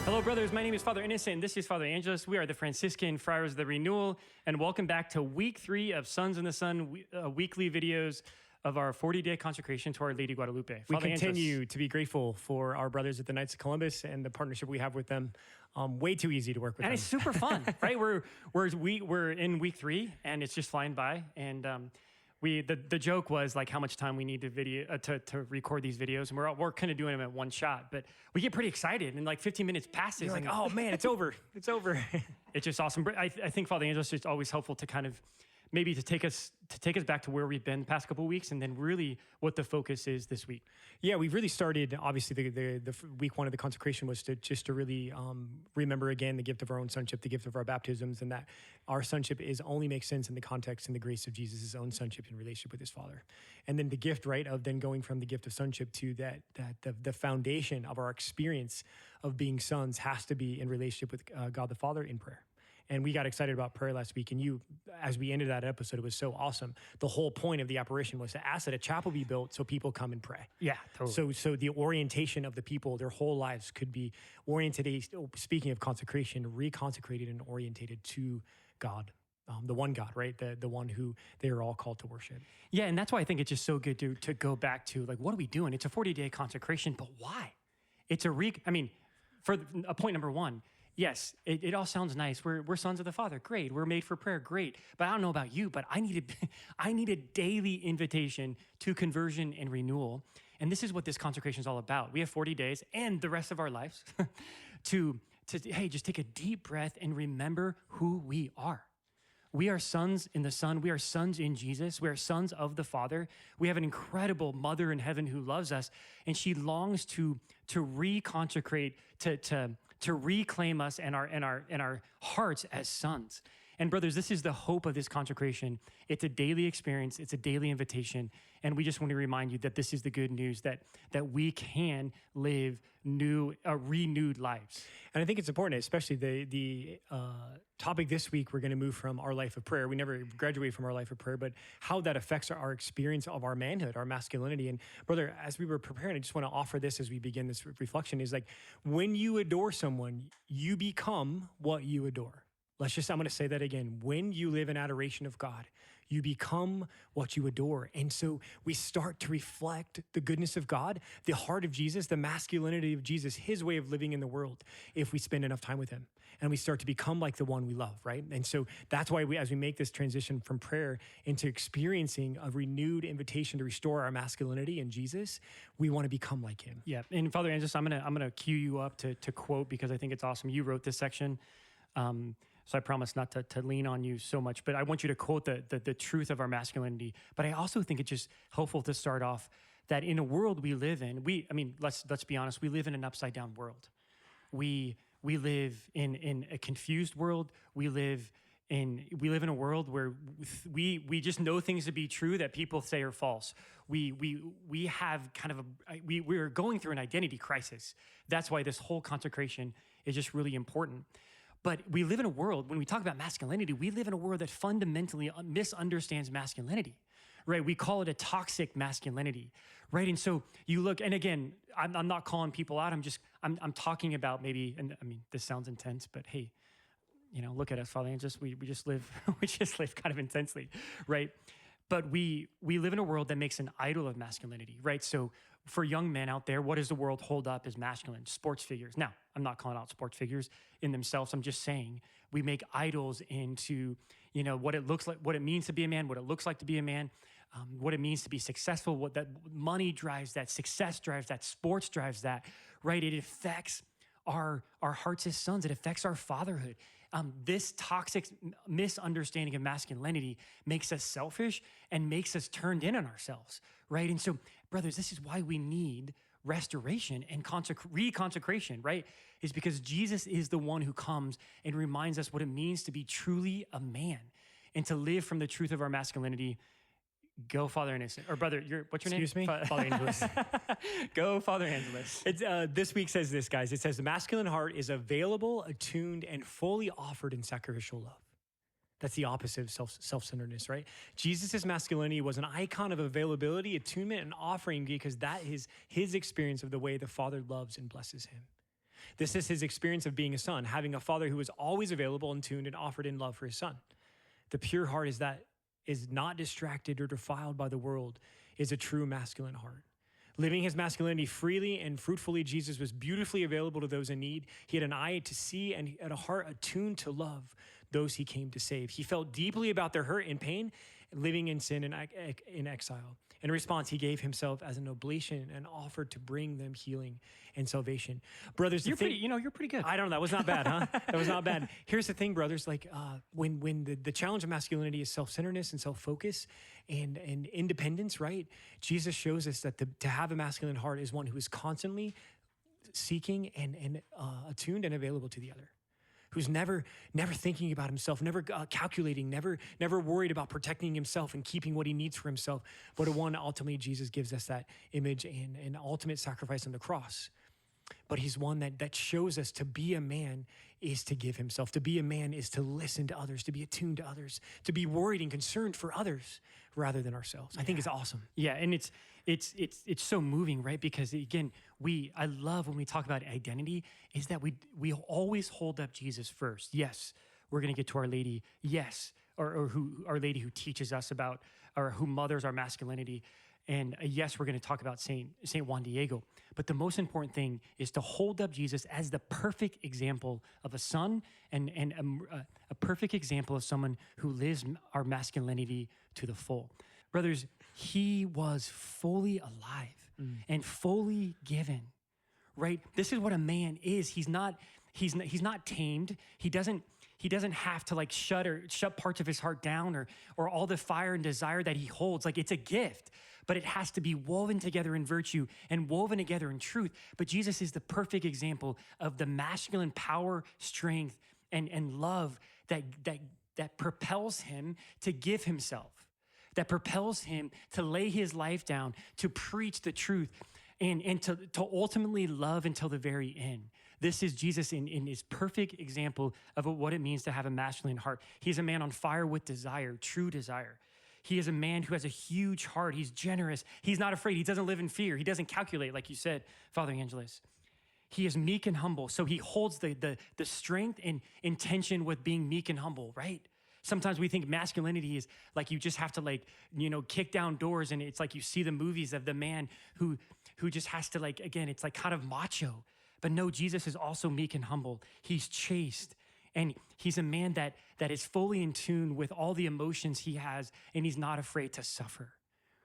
Hello, brothers. My name is Father Innocent. This is Father Angelus. We are the Franciscan Friars of the Renewal, and welcome back to week 3 of Sons in the Sun weekly videos of our 40-day consecration to Our Lady of Guadalupe. We continue to be grateful for our brothers at the Knights of Columbus and the partnership we have with them. Way too easy to work with them. And it's super fun, right? We're in week 3, and it's just flying by. And the joke was like how much time we need to record these videos, and we're kind of doing them at one shot. But we get pretty excited, and like 15 minutes passes. You're like, oh man, it's over. It's over. It's just awesome. I think Father Angelus is always helpful to kind of maybe to take us back to where we've been the past couple of weeks, and then really what the focus is this week. Yeah, we've really started. Obviously, the week 1 of the consecration was to really remember again the gift of our own sonship, the gift of our baptisms, and that our sonship only makes sense in the context and the grace of Jesus' own sonship in relationship with his Father. And then the gift, right, of then going from the gift of sonship to the foundation of our experience of being sons has to be in relationship with God the Father in prayer. And we got excited about prayer last week. And as we ended that episode, it was so awesome. The whole point of the apparition was to ask that a chapel be built so people come and pray. Yeah, totally. So the orientation of the people, their whole lives could be oriented, speaking of consecration, reconsecrated and orientated to God. The one God, right? The one who they are all called to worship. Yeah, and that's why I think it's just so good to go back to, like, what are we doing? It's a 40-day consecration, but why? For a point number 1, yes, it all sounds nice. We're sons of the Father. Great. We're made for prayer. Great. But I don't know about you, but I need a daily invitation to conversion and renewal. And this is what this consecration is all about. We have 40 days and the rest of our lives to just take a deep breath and remember who we are. We are sons in the Son. We are sons in Jesus. We are sons of the Father. We have an incredible Mother in heaven who loves us, and she longs to reconsecrate, to reclaim us and our hearts as sons. And brothers, this is the hope of this consecration. It's a daily experience. It's a daily invitation. And we just want to remind you that this is the good news, that we can live renewed lives. And I think it's important, especially the topic this week, we're going to move from our life of prayer. We never graduate from our life of prayer, but how that affects our experience of our manhood, our masculinity. And brother, as we were preparing, I just want to offer this as we begin this reflection is like, when you adore someone, you become what you adore. I'm going to say that again. When you live in adoration of God, you become what you adore. And so we start to reflect the goodness of God, the heart of Jesus, the masculinity of Jesus, his way of living in the world, if we spend enough time with him. And we start to become like the one we love, right? And so that's why as we make this transition from prayer into experiencing a renewed invitation to restore our masculinity in Jesus, we want to become like him. Yeah. And Father Angelus, I'm gonna cue you up to quote, because I think it's awesome. You wrote this section. So I promise not to lean on you so much, but I want you to quote the truth of our masculinity. But I also think it's just helpful to start off that in a world we live in, let's be honest, we live in an upside down world. We live in a confused world. We live in a world where we just know things to be true that people say are false. We have kind of we're going through an identity crisis. That's why this whole consecration is just really important. But we live in a world, when we talk about masculinity, we live in a world that fundamentally misunderstands masculinity, right? We call it a toxic masculinity, right? And so you look, and again, I'm not calling people out. I'm talking about maybe, and I mean, this sounds intense, but hey, look at us, Father Angelus. We just live kind of intensely, right? But we live in a world that makes an idol of masculinity, right? So for young men out there, what does the world hold up as masculine? Sports figures. Now, I'm not calling out sports figures in themselves. I'm just saying we make idols into, what it looks like, what it means to be a man, what it looks like to be a man, what it means to be successful, what that money drives that, success drives that, sports drives that, right? It affects our hearts as sons. It affects our fatherhood. This toxic misunderstanding of masculinity makes us selfish and makes us turned in on ourselves, right? And so, brothers, this is why we need restoration and reconsecration, right? Is because Jesus is the one who comes and reminds us what it means to be truly a man and to live from the truth of our masculinity. Go, Father Innocent. Or brother, what's your name? Excuse me? Father Angelus. Go, Father Angelus. This week says this, guys. It says, the masculine heart is available, attuned, and fully offered in sacrificial love. That's the opposite of self-centeredness, right? Jesus' masculinity was an icon of availability, attunement, and offering, because that is his experience of the way the Father loves and blesses him. This is his experience of being a son, having a father who was always available and tuned and offered in love for his son. The pure heart is not distracted or defiled by the world, is a true masculine heart. Living his masculinity freely and fruitfully, Jesus was beautifully available to those in need. He had an eye to see and he had a heart attuned to love those he came to save. He felt deeply about their hurt and pain, living in sin and in exile. In response, he gave himself as an oblation and offered to bring them healing and salvation. Brothers, You're pretty good. I don't know. That was not bad, huh? That was not bad. Here's the thing, brothers. Like when the challenge of masculinity is self-centeredness and self-focus and independence, right? Jesus shows us that to have a masculine heart is one who is constantly seeking and attuned and available to the other. Who's never thinking about himself, never calculating, never worried about protecting himself and keeping what he needs for himself, but one ultimately Jesus gives us that image and an ultimate sacrifice on the cross. But he's one that shows us to be a man is to give himself. To be a man is to listen to others, to be attuned to others, to be worried and concerned for others rather than ourselves. I think it's awesome. Yeah, and it's so moving, right? Because again, I love when we talk about identity is that we always hold up Jesus first. Yes, we're going to get to Our Lady. Yes, or who Our Lady who teaches us about, or who mothers our masculinity. And yes, we're going to talk about Saint Juan Diego. But the most important thing is to hold up Jesus as the perfect example of a son and a perfect example of someone who lives our masculinity to the full. Brothers, he was fully alive and fully given, right? This is what a man is. He's not tamed. He doesn't have to like shut parts of his heart down or all the fire and desire that he holds. Like it's a gift, but it has to be woven together in virtue and woven together in truth. But Jesus is the perfect example of the masculine power, strength, and love that propels him to give himself, that propels him to lay his life down, to preach the truth, and to ultimately love until the very end. This is Jesus in his perfect example of what it means to have a masculine heart. He's a man on fire with desire, true desire. He is a man who has a huge heart. He's generous. He's not afraid. He doesn't live in fear. He doesn't calculate, like you said, Father Angelus. He is meek and humble. So he holds the strength and intention with being meek and humble, right? Sometimes we think masculinity is like you just have to kick down doors, and it's like you see the movies of the man who just has to again, it's like kind of macho. But no, Jesus is also meek and humble. He's chaste, and he's a man that is fully in tune with all the emotions he has, and he's not afraid to suffer,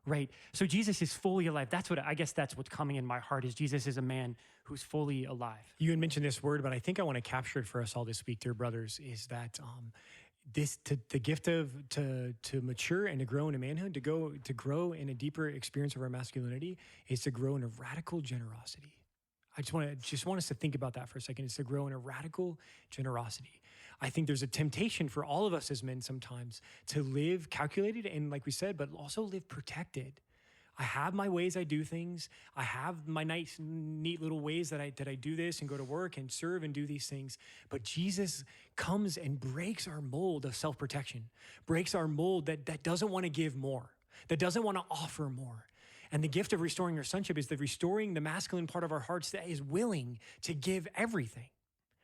right? So Jesus is fully alive. That's what's coming in my heart is Jesus is a man who's fully alive. You had mentioned this word, but I think I want to capture it for us all this week, dear brothers, is that the gift to mature and to grow in a manhood, to grow in a deeper experience of our masculinity is to grow in a radical generosity. I just want us to think about that for a second. It's to grow in a radical generosity. I think there's a temptation for all of us as men sometimes to live calculated and like we said, but also live protected. I have my ways I do things. I have my nice, neat little ways that I do this and go to work and serve and do these things. But Jesus comes and breaks our mold of self-protection, breaks our mold that doesn't want to give more, that doesn't want to offer more. And the gift of restoring our sonship is restoring the masculine part of our hearts that is willing to give everything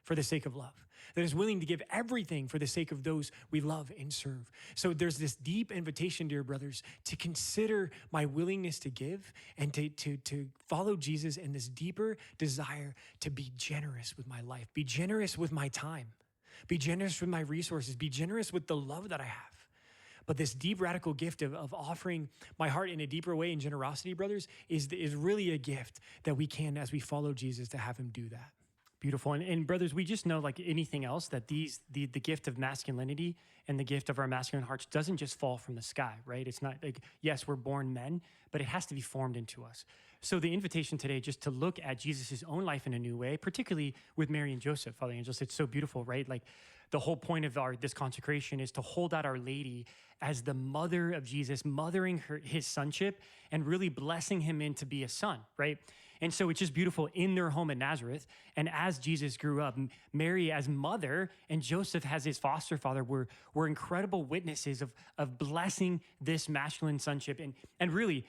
for the sake of love, that is willing to give everything for the sake of those we love and serve. So there's this deep invitation, dear brothers, to consider my willingness to give and to follow Jesus in this deeper desire to be generous with my life, be generous with my time, be generous with my resources, be generous with the love that I have. But this deep radical gift of offering my heart in a deeper way in generosity, brothers, is really a gift that we can, as we follow Jesus, to have him do that. Beautiful. And brothers, we just know like anything else that the gift of masculinity and the gift of our masculine hearts doesn't just fall from the sky, right? It's not like, yes, we're born men, but it has to be formed into us. So the invitation today, just to look at Jesus' own life in a new way, particularly with Mary and Joseph, Father Angelus, it's so beautiful, right? Like the whole point of this consecration is to hold out Our Lady as the mother of Jesus, mothering his sonship and really blessing him in to be a son, right? And so it's just beautiful in their home in Nazareth. And as Jesus grew up, Mary as mother and Joseph as his foster father were incredible witnesses of blessing this masculine sonship. And really,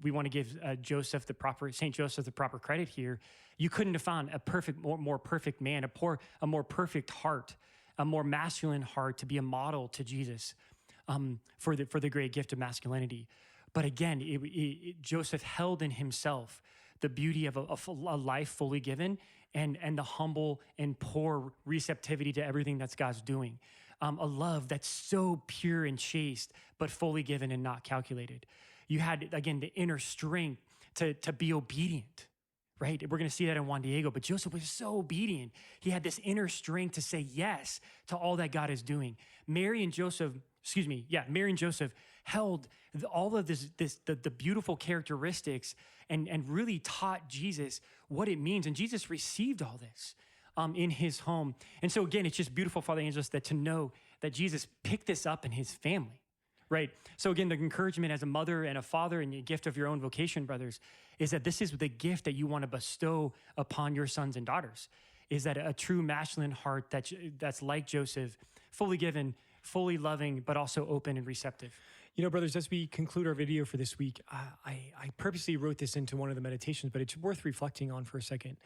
we want to give Saint Joseph the proper credit here. You couldn't have found a more perfect man, a more perfect heart, a more masculine heart to be a model to Jesus for the great gift of masculinity. But again, Joseph held in himself the beauty of a life fully given and the humble and poor receptivity to everything that's God's doing. A love that's so pure and chaste, but fully given and not calculated. You had, again, the inner strength to be obedient, right? We're going to see that in Juan Diego, but Joseph was so obedient. He had this inner strength to say yes to all that God is doing. Mary and Joseph held all of the beautiful characteristics and really taught Jesus what it means. And Jesus received all this in his home. And so again, it's just beautiful, Father Angelus, that to know that Jesus picked this up in his family, right? So again, the encouragement as a mother and a father and the gift of your own vocation, brothers, is that this is the gift that you want to bestow upon your sons and daughters, is that a true masculine heart that's like Joseph, fully given, fully loving, but also open and receptive. You know, brothers, as we conclude our video for this week, I purposely wrote this into one of the meditations, but it's worth reflecting on for a second,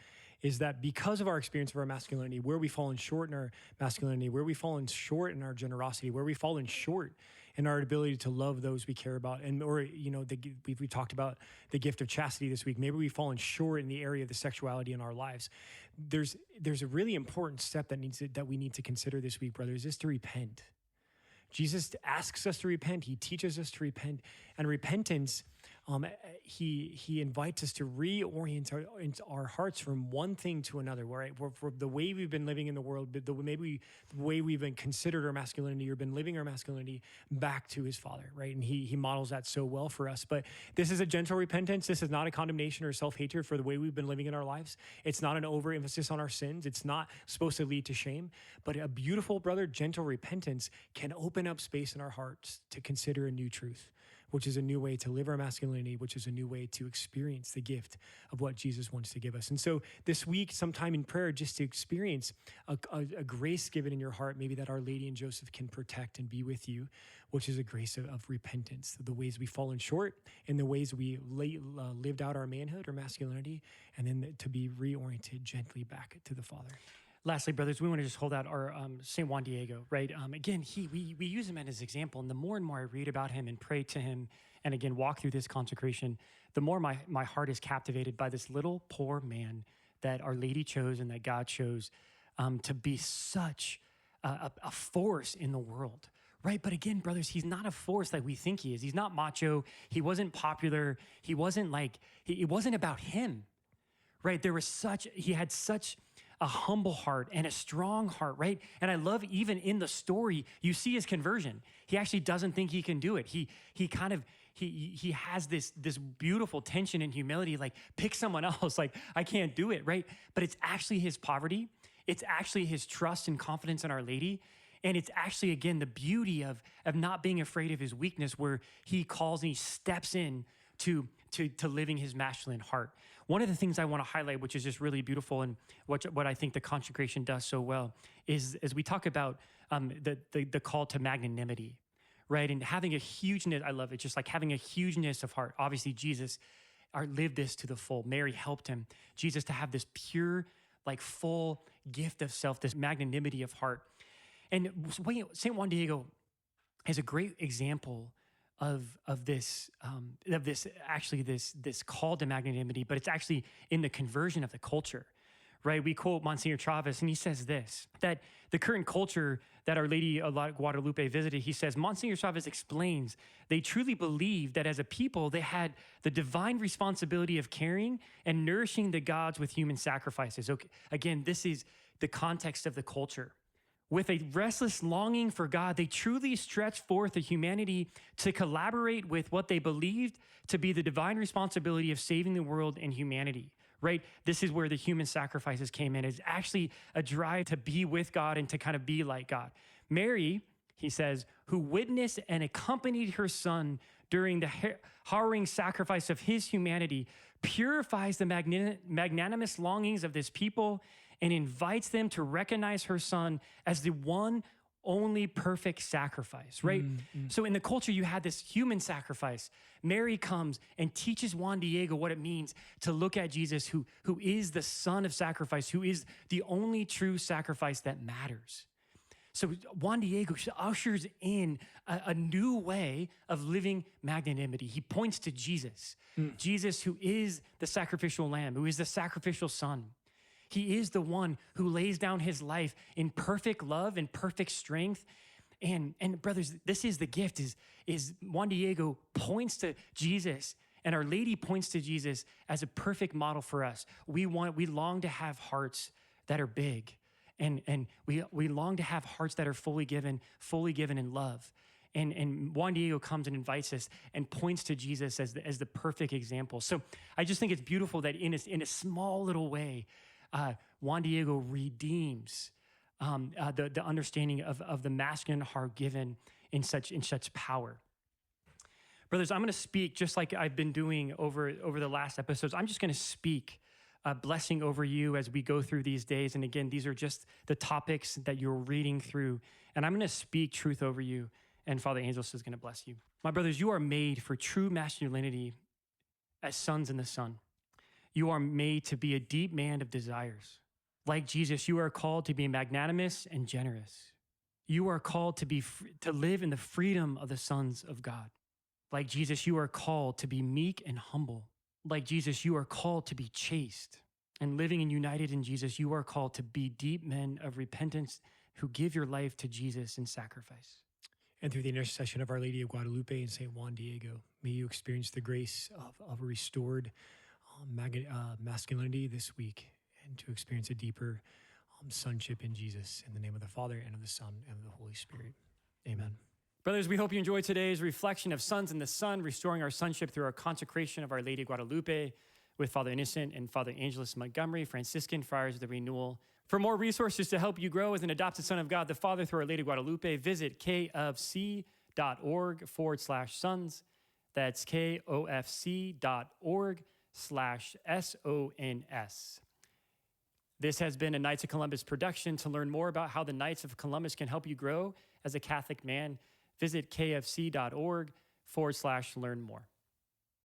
is that because of our experience of our masculinity, where we've fallen short in our masculinity, where we've fallen short in our generosity, where we've fallen short in our ability to love those we care about, we talked about the gift of chastity this week. Maybe we've fallen short in the area of the sexuality in our lives. There's a really important step that we need to consider this week, brothers, is to repent. Jesus asks us to repent. He teaches us to repent. And repentance, he invites us to reorient our hearts from one thing to another, right? For the way we've been living in the world, the way we've been considered our masculinity or been living our masculinity back to his Father, right? And he models that so well for us. But this is a gentle repentance. This is not a condemnation or self-hatred for the way we've been living in our lives. It's not an overemphasis on our sins. It's not supposed to lead to shame. But a beautiful, brother, gentle repentance can open up space in our hearts to consider a new truth, which is a new way to live our masculinity, which is a new way to experience the gift of what Jesus wants to give us. And so this week, sometime in prayer, just to experience a grace given in your heart, maybe that Our Lady and Joseph can protect and be with you, which is a grace of repentance, the ways we've fallen short and the ways we lived out our manhood or masculinity, and then to be reoriented gently back to the Father. Lastly, brothers, we want to just hold out our St. Juan Diego, right? Again, we use him as an example, and the more and more I read about him and pray to him, and again, walk through this consecration, the more my heart is captivated by this little poor man that Our Lady chose and that God chose to be such a force in the world, right? But again, brothers, he's not a force like we think he is. He's not macho. He wasn't popular. He wasn't it wasn't about him, right? He had such a humble heart and a strong heart, right? And I love even in the story, you see his conversion. He actually doesn't think he can do it. He has this beautiful tension and humility, like pick someone else, like I can't do it, right? But it's actually his poverty. It's actually his trust and confidence in Our Lady. And it's actually, again, the beauty of not being afraid of his weakness, where he calls and he steps in to living his masculine heart. One of the things I want to highlight, which is just really beautiful, and what I think the consecration does so well, is as we talk about the call to magnanimity, right? And having a hugeness, I love it, just like having a hugeness of heart. Obviously, Jesus lived this to the full. Mary helped him. Jesus to have this pure, like full gift of self, this magnanimity of heart. And St. Juan Diego is a great example of this call to magnanimity, but it's actually in the conversion of the culture, right? We quote Monsignor Travis, and he says this, that the current culture that Our Lady of Guadalupe visited, he says, Monsignor Travis explains, they truly believe that as a people, they had the divine responsibility of caring and nourishing the gods with human sacrifices. Okay, again, this is the context of the culture. With a restless longing for God, they truly stretched forth a humanity to collaborate with what they believed to be the divine responsibility of saving the world and humanity, right? This is where the human sacrifices came in. It's actually a drive to be with God and to kind of be like God. Mary, he says, who witnessed and accompanied her son during the harrowing sacrifice of his humanity, purifies the magnanimous longings of this people and invites them to recognize her son as the one only perfect sacrifice, right? So in the culture, you had this human sacrifice. Mary comes and teaches Juan Diego what it means to look at Jesus, who is the son of sacrifice, who is the only true sacrifice that matters. So Juan Diego ushers in a new way of living magnanimity. He points to Jesus, Jesus who is the sacrificial lamb, who is the sacrificial son. He is the one who lays down his life in perfect love and perfect strength. And brothers, this is the gift, is Juan Diego points to Jesus, and Our Lady points to Jesus as a perfect model for us. We long to have hearts that are big. And we long to have hearts that are fully given in love. And Juan Diego comes and invites us and points to Jesus as the perfect example. So I just think it's beautiful that in a small little way, Juan Diego redeems the understanding of the masculine heart given in such power. Brothers, I'm going to speak just like I've been doing over the last episodes. I'm just going to speak a blessing over you as we go through these days. And again, these are just the topics that you're reading through. And I'm going to speak truth over you, and Father Angelus is going to bless you. My brothers, you are made for true masculinity as sons in the Son. You are made to be a deep man of desires. Like Jesus, you are called to be magnanimous and generous. You are called to live in the freedom of the sons of God. Like Jesus, you are called to be meek and humble. Like Jesus, you are called to be chaste. And living and united in Jesus, you are called to be deep men of repentance who give your life to Jesus in sacrifice. And through the intercession of Our Lady of Guadalupe and St. Juan Diego, may you experience the grace of a restored masculinity this week, and to experience a deeper sonship in Jesus. In the name of the Father, and of the Son, and of the Holy Spirit. Amen. Brothers, we hope you enjoyed today's reflection of Sons in the Son, restoring our sonship through our consecration of Our Lady of Guadalupe with Father Innocent and Father Angelus Montgomery, Franciscan Friars of the Renewal. For more resources to help you grow as an adopted son of God the Father through Our Lady of Guadalupe, visit kofc.org/sons. That's kofc.org/SONS. This has been a Knights of Columbus production. To learn more about how the Knights of Columbus can help you grow as a Catholic man, visit kfc.org/learn more.